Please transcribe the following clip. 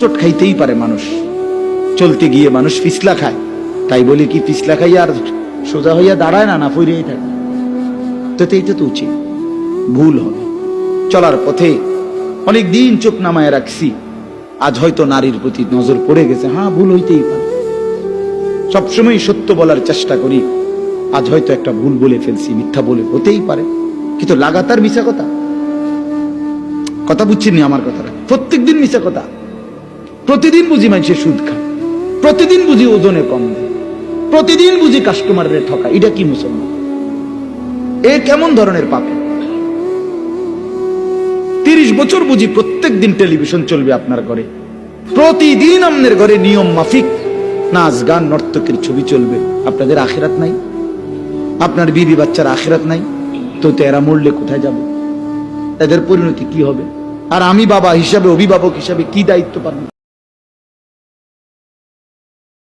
হোঁচট খাইতেই পারে মানুষ, চলতে গিয়ে মানুষ পিছলা খায়, তাই বলে কি পিছলা খাইয়া আর সোজা হইয়া দাঁড়ায় না, না ফিরেই থাকে? তো এইটা তো উচিত, ভুল হবে। চলার পথে অনেক দিন চোখ নামায় রাখছি, আজ হয়তো নারীর প্রতি নজর পড়ে গেছে, হ্যাঁ ভুল হইতেই পারে। সবসময় সত্য বলার চেষ্টা করি, আজ হয়তো একটা ভুল বলে ফেলছি, মিথ্যা বলে, হতেই পারে। কিন্তু লাগাতার মিশা কথা, কথা বুঝছেননি আমার কথাটা? প্রত্যেক দিন মিশা কথা, প্রতিদিন বুঝি মানুষের সুদ খায়, প্রতিদিন বুঝি ওজনে কম দেয়, প্রতিদিন বুঝি কাস্টমারের ঠকা। এটা কি মুসলমান? এ কেমন ধরনের পাপে? 30 বছর বুঝি প্রত্যেক দিন টেলিভিশন চলবে আপনার ঘরে, প্রতিদিন আপনার ঘরে নিয়ম মাফিক নাচ গান নর্তকের ছবি চলবে। আপনাদের আখিরাত নাই? আপনার বিবি বাচ্চার আখিরাত নাই? তো এরা মরলে কোথায় যাবে? এদের পরিণতি কি হবে? আর আমি বাবা হিসাবে, অভিভাবক হিসাবে কি দায়িত্ব পালন